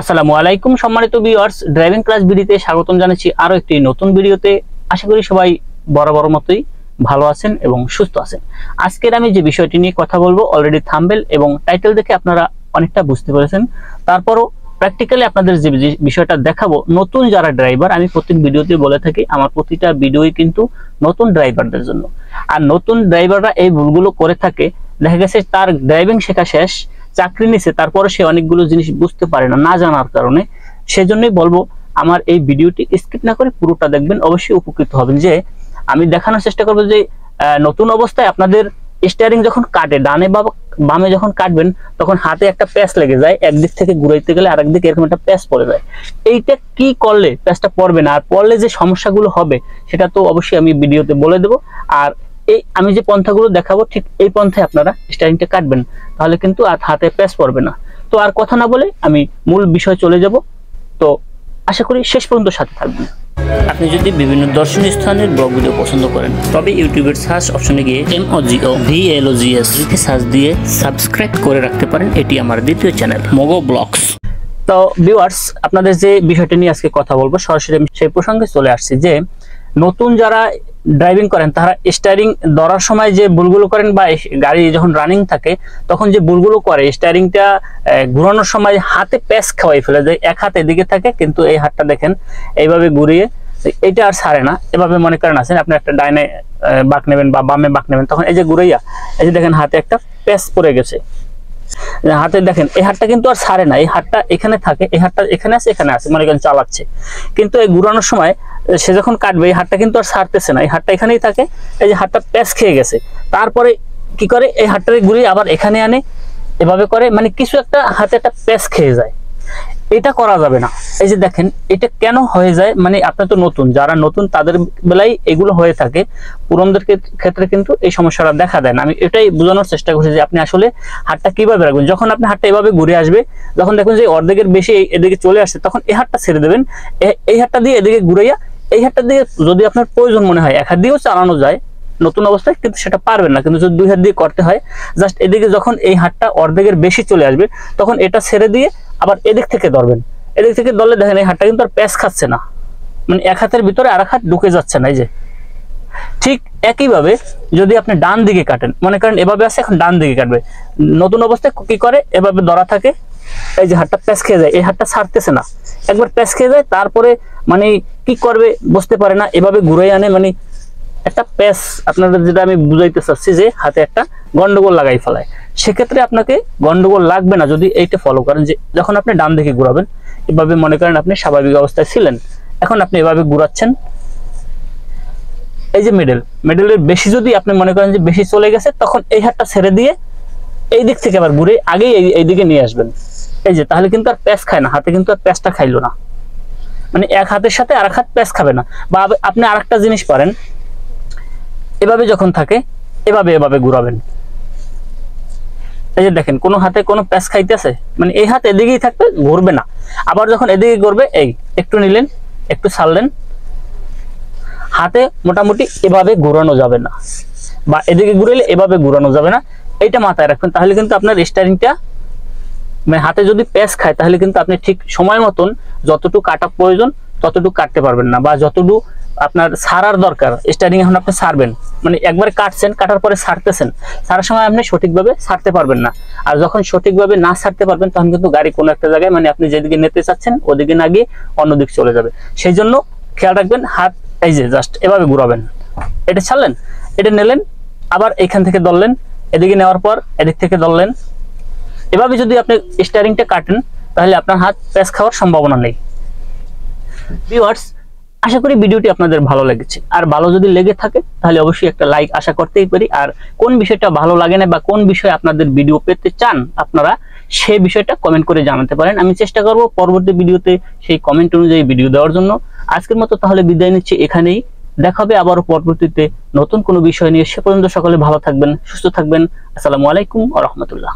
আসসালামু আলাইকুম সম্মানিত ভিউয়ার্স, ড্রাইভিং ক্লাস ভিডিওতে স্বাগতম জানাচ্ছি আরো একটি নতুন ভিডিওতে। আশা করি সবাই বরাবর মতোই ভালো আছেন এবং সুস্থ আছেন। আজকের আমি যে বিষয়টি নিয়ে কথা বলবো অলরেডি থাম্বনেল এবং টাইটেল দেখে আপনারা অনেকটা বুঝতে পেরেছেন। তারপরও প্র্যাকটিক্যালি আপনাদের যে বিষয়টা দেখাবো, নতুন যারা ড্রাইভার, আমি প্রত্যেক ভিডিওতে বলে থাকি আমার প্রতিটা ভিডিওই কিন্তু নতুন ড্রাইভারদের জন্য। আর নতুন ড্রাইভাররা এই ভুলগুলো করে থাকে, দেখা গেছে তার ড্রাইভিং শেখা শেষ, চাকরি নিছে, তারপরে সে অনেকগুলো জিনিস বুঝতে পারে না জানার কারণে। সেজন্যই বলবো আমার এই ভিডিওটি স্কিপ না করে পুরোটা দেখবেন, অবশ্যই উপকৃত হবেন। যে আমি দেখানোর চেষ্টা করবো যে নতুন অবস্থায় আপনাদের স্টিয়ারিং যখন কাটে, ডানে বা বামে যখন কাটবেন, তখন হাতে একটা প্যাচ লেগে যায়, একদিক থেকে ঘুরাইতে গেলে আরেক দিকে এরকম একটা প্যাচ পড়ে যায়। এইটা কি করলে প্যাচটা পড়বে না, আর পড়লে যে সমস্যাগুলো হবে সেটা তো অবশ্যই আমি ভিডিওতে বলে দেবো। আর এই আমি যে পন্থাগুলো দেখাবো ঠিক এই পন্থায় আপনারা স্টিয়ারিংটা কাটবেন, তাহলে কিন্তু আর হাতে প্যাচ পড়বে না। তো আর কথা না বলে আমি মূল বিষয় চলে যাব। তো আশা করি শেষ পর্যন্ত সাথে থাকবেন। আপনি যদি বিভিন্ন দর্শনীয় স্থানের ব্লগ ভিডিও পছন্দ করেন, তবে ইউটিউবের সার্চ অপশনে গিয়ে MOGOVLOGS লিখে সার্চ দিয়ে সাবস্ক্রাইব করে রাখতে পারেন। এটি আমার দ্বিতীয় চ্যানেল মোগো ব্লগস। তো ভিউয়ার্স, আপনাদের যে বিষয়টা নিয়ে আজকে কথা বলবো, সরাসরি আমি সেই প্রসঙ্গে চলে আসছি। যে নতুন যারা ড্রাইভিং করেন তারা স্টিয়ারিং ধরার সময় যে ভুলগুলো করেন, বা গাড়ি যখন রানিং থাকে তখন যে ভুলগুলো করে, স্টিয়ারিংটা ঘুরানোর সময় হাতে প্যাচ খাওয়াই ফেলে যায়। এক হাত এদিকে থাকে, কিন্তু এই হাতটা দেখেন এইভাবে ঘুরিয়ে এইটা আর ছাড়ে না। এভাবে মনে করেন আছেন আপনি একটা ডাইনে বাঁক নেবেন বা বামে বাঁক নেবেন, তখন এই যে ঘুরাইয়া এই যে দেখেন হাতে একটা প্যাচ পড়ে গেছে। হাতে দেখেন এই হাতটা কিন্তু আর ছাড়ে না, এই হাতটা এখানে থাকে, এই হাতটা এখানে আছে, এখানে আছে, মনে করেন চালাচ্ছে, কিন্তু এই ঘুরানোর সময় সে যখন কাটবে এই হাতটা কিন্তু আর ছাড়তেছে না, এই হাতটা এখানেই থাকে। এই যে হাতটা প্যাচ খেয়ে গেছে, তারপরে কি করে এই হাতটাকে ঘুরিয়ে আবার এখানে আনে, এভাবে করে, মানে কিছু একটা হাতে একটা প্যাচ খেয়ে যায়। এটা করা যাবে না। এই যে দেখেন এটা কেন হয়ে যায়, মানে আপনি তো নতুন, যারা নতুন তাদের বেলায় এগুলো হয়ে থাকে, পুরনদের ক্ষেত্রে কিন্তু এই সমস্যাটা দেখা দেয় না। আমি এটাই বোঝানোর চেষ্টা করছি যে আপনি আসলে হাতটা কিভাবে রাখবেন। যখন আপনি হাতটা এভাবে ঘুরে আসবে, যখন দেখবেন যে অর্ধেকের বেশি এদিকে চলে আসছে, তখন এই হাতটা ছেড়ে দেবেন, এই হাতটা দিয়ে এদিকে ঘুরাইয়া, এই হাতটা দিয়ে যদি আপনার প্রয়োজন মনে হয় এক হাত দিয়েও চালানো যায় নতুন অবস্থায়, কিন্তু সেটা পারবেন না, কিন্তু যদি দুই হাত দিয়ে করতে হয়, জাস্ট এদিকে যখন এই হাতটা অর্ধেকের বেশি চলে আসবে, তখন এটা ছেড়ে দিয়ে আবার এদিক থেকে ধরবেন। এদিক থেকে ধরলে দেখেন এই হাতটা কিন্তু আর প্যাচ খাচ্ছে না, মানে এক হাতের ভিতরে আর এক হাত ঢুকে যাচ্ছে না। এই যে ঠিক একইভাবে যদি আপনি ডান দিকে কাটেন, মনে করেন এভাবে আছে, এখন ডান দিকে কাটবে, নতুন অবস্থায় কি করে এভাবে ধরা থাকে, এই যে হাতটা প্যাচ খেয়ে যায়, এই হাতটা ছাড়তেছে না, একবার প্যাচ খেয়ে যায়, তারপরে মানে কি করবে বুঝতে পারে না, এভাবে ঘুরাই আনে, মানে একটা প্যাচ, আপনাদের যেটা আমি বুঝাইতে চাচ্ছি যে হাতে একটা গন্ডগোল লাগাই ফেলায়। সেক্ষেত্রে আপনাকে গন্ডগোল লাগবে না যদি এইটা ফলো করেন, যে যখন আপনি ডান দিকে ঘুরাবেন, এভাবে মনে করেন আপনি স্বাভাবিক অবস্থায় ছিলেন, এখন আপনি এভাবে ঘুরাচ্ছেন, এই যে মিডলের বেশি যদি আপনি মনে করেন যে বেশি চলে গেছে, তখন এই হাতটা ছেড়ে দিয়ে এই দিক থেকে আবার ঘুরে আগেই এই দিকে নিয়ে আসবেন। এই যে তাহলে কিন্তু আর প্যাচ খায় না, হাতে কিন্তু আর প্যাচটা খাইলো না, মানে এক হাতের সাথে আর এক হাত প্যাচ খাবে না। বা আপনি আরেকটা জিনিস পারেন, এভাবে যখন থাকে এভাবে ঘুরাবেন, এই যে দেখেন কোনো হাতে কোনো প্যাচ খাইতেছে, মানে এই হাত এদিকেই থাকবে, ঘুরবে না। আবার যখন এদিকে ঘুরবে, এই একটু নিলেন, একটু ছাড়লেন, হাতে মোটামুটি এভাবে ঘুরানো যাবে না, বা এদিকে ঘুরাইলে এভাবে ঘুরানো যাবে না। এইটা মাথায় রাখবেন, তাহলে কিন্তু আপনার স্টিয়ারিংটা, মানে হাতে যদি প্যাচ খায়, তাহলে কিন্তু আপনি ঠিক সময় মতন যতটুকু কাটা প্রয়োজন ততটুকু কাটতে পারবেন না, বা যতটুকু আপনার ছাড়ার দরকার স্টিয়ারিং এখন আপনি ছাড়বেন, মানে একবারে কাটছেন, কাটার পরে ছাড়তেছেন, ছাড়ার সময় আপনি সঠিকভাবে ছাড়তে পারবেন না। আর যখন সঠিকভাবে না ছাড়তে পারবেন, তখন কিন্তু গাড়ি কোনো একটা জায়গায়, মানে আপনি যেদিকে নিতে চাচ্ছেন ওদিকে না গিয়ে অন্যদিকে চলে যাবে। সেই জন্য খেয়াল রাখবেন, হাত এই যে জাস্ট এভাবে ঘুরাবেন, এটা ছাড়লেন, এটা নিলেন, আবার এইখান থেকে ধরলেন, এদিকে নেওয়ার পর এদিক থেকে ধরলেন, এভাবে যদি আপনি স্টিয়ারিংটা কাটেন, তাহলে আপনার হাত প্যাচ খাওয়ার সম্ভাবনা নেই। ভিউয়ার্স, আশা করি ভিডিওটি আপনাদের ভালো লেগেছে, আর ভালো যদি লেগে থাকে তাহলে অবশ্যই একটা লাইক আশা করতেই পারি। আর কোন বিষয়টা ভালো লাগে না বা কোন বিষয়ে আপনাদের ভিডিও পেতে চান আপনারা, সেই বিষয়টা কমেন্ট করে জানাতে পারেন। আমি চেষ্টা করব পরবর্তী ভিডিওতে সেই কমেন্ট অনুযায়ী ভিডিও দেওয়ার জন্য। আজকের মতো তাহলে বিদায় নিচ্ছি এখানেই, দেখা হবে আবারও পরবর্তীতে নতুন কোনো বিষয় নিয়ে। সে পর্যন্ত সকলে ভালো থাকবেন, সুস্থ থাকবেন। আসসালামু আলাইকুম ওয়া রাহমাতুল্লাহ।